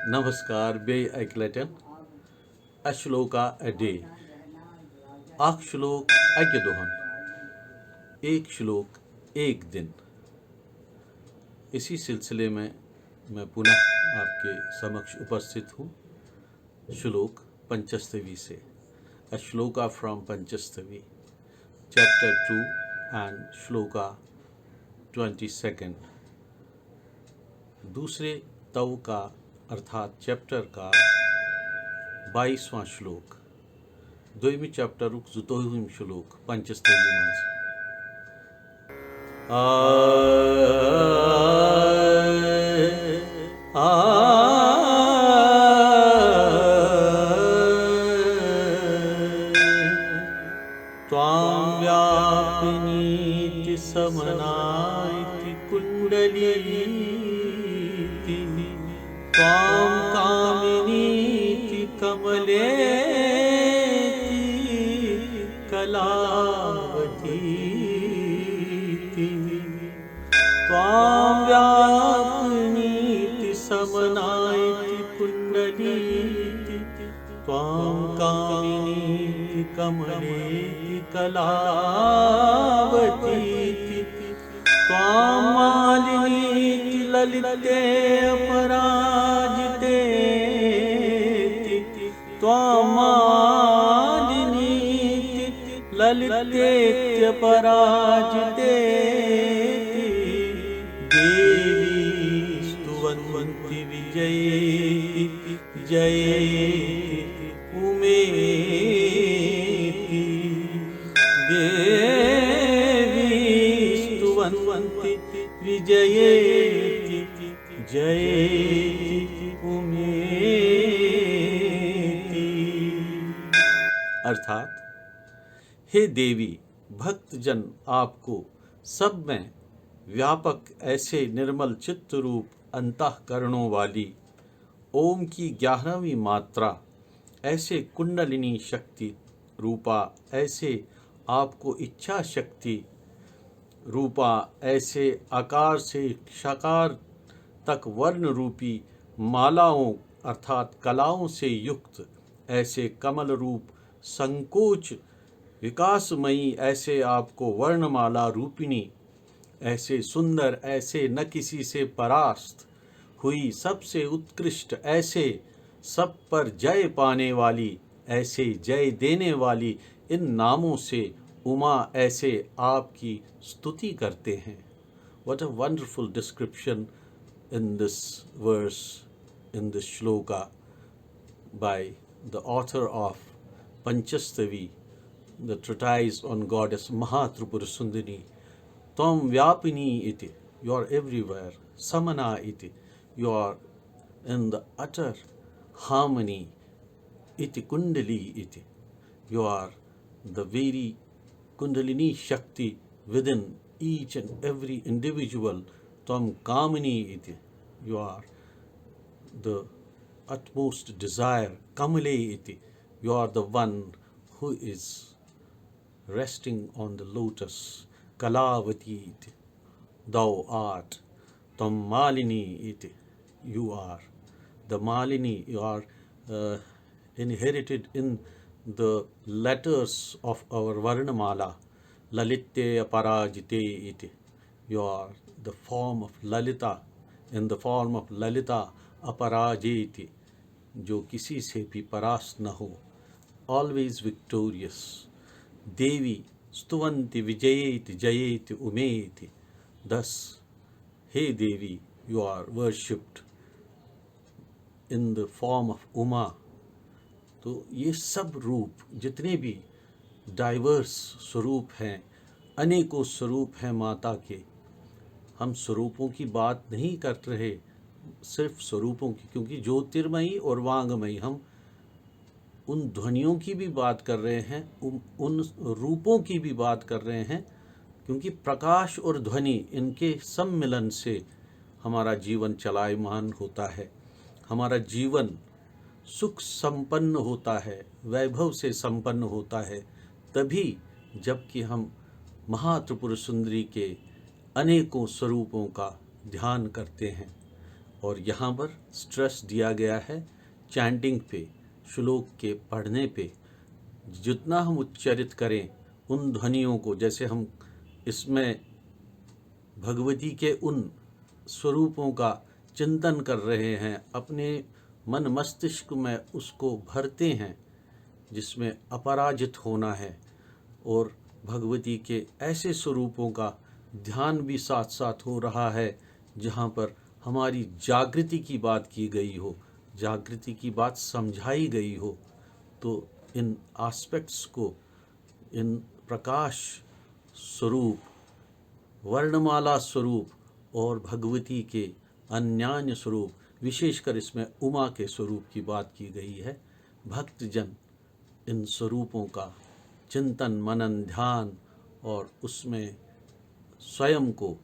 नमस्कार बेय ऐकलेटन अश्लोका a day आख श्लोक अक्य दोहन एक श्लोक एक दिन। इसी सिलसिले में मैं पुनः आपके समक्ष उपस्थित हूँ श्लोक पंचस्तवी से। A shloka from Panchastavi chapter 2 and shloka 22। दूसरे तव का अर्थात चैप्टर का 22वां श्लोक दोयमी चैप्टर जुतोहिम श्लोक पंचस्तवी मंज त्वां व्यापिनीति समनाइति कुण्डलीति त्वां कामिनीति कमलेति कलावतीति त्वां व्यापिनीति समनाइति कुण्डलीति त्वां कामिनीति कमलेति कलावतीति त्वां मालिनीति ललिते अपराजितेति त्वां मालिनीति ललितेत्यपराजितेति देवी स्तुवन्ति विजयेति जयेति उमेति देवी स्तुवन्ति विजयेति जयेति उमेति। अर्थात हे देवी, भक्तजन आपको सब में व्यापक ऐसे निर्मल चित्त रूप अंतःकरणों वाली ओम की 11वीं मात्रा ऐसे कुंडलिनी शक्ति रूपा ऐसे आपको इच्छा शक्ति रूपा ऐसे आकार से शकार तक वर्ण रूपी मालाओं अर्थात कलाओं से युक्त ऐसे कमल रूप संकोच विकासमयी ऐसे आपको वर्णमाला रूपिणी ऐसे सुंदर ऐसे न किसी से परास्त हुई सबसे उत्कृष्ट ऐसे सब पर जय पाने वाली ऐसे जय देने वाली इन नामों से उमा ऐसे आपकी स्तुति करते हैं। What a wonderful description in this verse, in this shloka by the author of Panchastavi, the treatise on goddess Mahatripura Sundari. Tvam Vyapini iti, you are everywhere. Samana iti, you are in the utter harmony. Iti Kundali iti, you are the very Kundalini Shakti within each and every individual. Tvam Kamini iti, you are the utmost desire. Kamale iti, you are the one who is resting on the lotus. Kalavati iti, thou art. Tvam Malini iti, you are the Malini. You are inherited in the letters of our Varnamala. Lalite aparajite iti, you are the form of Lalita, in the form of Lalita aparajiti, जो किसी से भी परास्त न हो, always victorious. Devi स्तुवन्ति विजयेति जयेति उमेति. Thus, hey Devi, you are worshipped in the form of Uma. तो ये सब रूप जितने भी डाइवर्स स्वरूप हैं, अनेकों स्वरूप हैं माता के, हम स्वरूपों की बात नहीं कर रहे, सिर्फ स्वरूपों की, क्योंकि ज्योतिर्मयी और वांगमयी, हम उन ध्वनियों की भी बात कर रहे हैं, उन रूपों की भी बात कर रहे हैं, क्योंकि प्रकाश और ध्वनि इनके सम्मिलन से हमारा जीवन चलायमान होता है, हमारा जीवन सुख संपन्न होता है, वैभव से संपन्न होता है, तभी जबकि हम महात्रिपुर सुंदरी के अनेकों स्वरूपों का ध्यान करते हैं। और यहाँ पर स्ट्रेस दिया गया है चैंटिंग पे, श्लोक के पढ़ने पे। जितना हम उच्चारित करें उन ध्वनियों को, जैसे हम इसमें भगवती के उन स्वरूपों का चिंतन कर रहे हैं, अपने मन मस्तिष्क में उसको भरते हैं जिसमें अपराजित होना है, और भगवती के ऐसे स्वरूपों का ध्यान भी साथ साथ हो रहा है जहाँ पर हमारी जागृति की बात की गई हो, जागृति की बात समझाई गई हो। तो इन एस्पेक्ट्स को, इन प्रकाश स्वरूप, वर्णमाला स्वरूप और भगवती के अन्यान्य स्वरूप, विशेषकर इसमें उमा के स्वरूप की बात की गई है। भक्तजन इन स्वरूपों का चिंतन मनन ध्यान और उसमें स्वयं को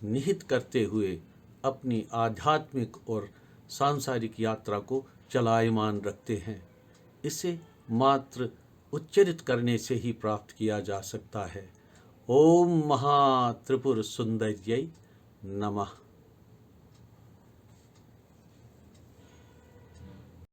निहित करते हुए अपनी आध्यात्मिक और सांसारिक यात्रा को चलायमान रखते हैं। इसे मात्र उच्चरित करने से ही प्राप्त किया जा सकता है। ओम महात्रिपुर सुंदर्यै नमः।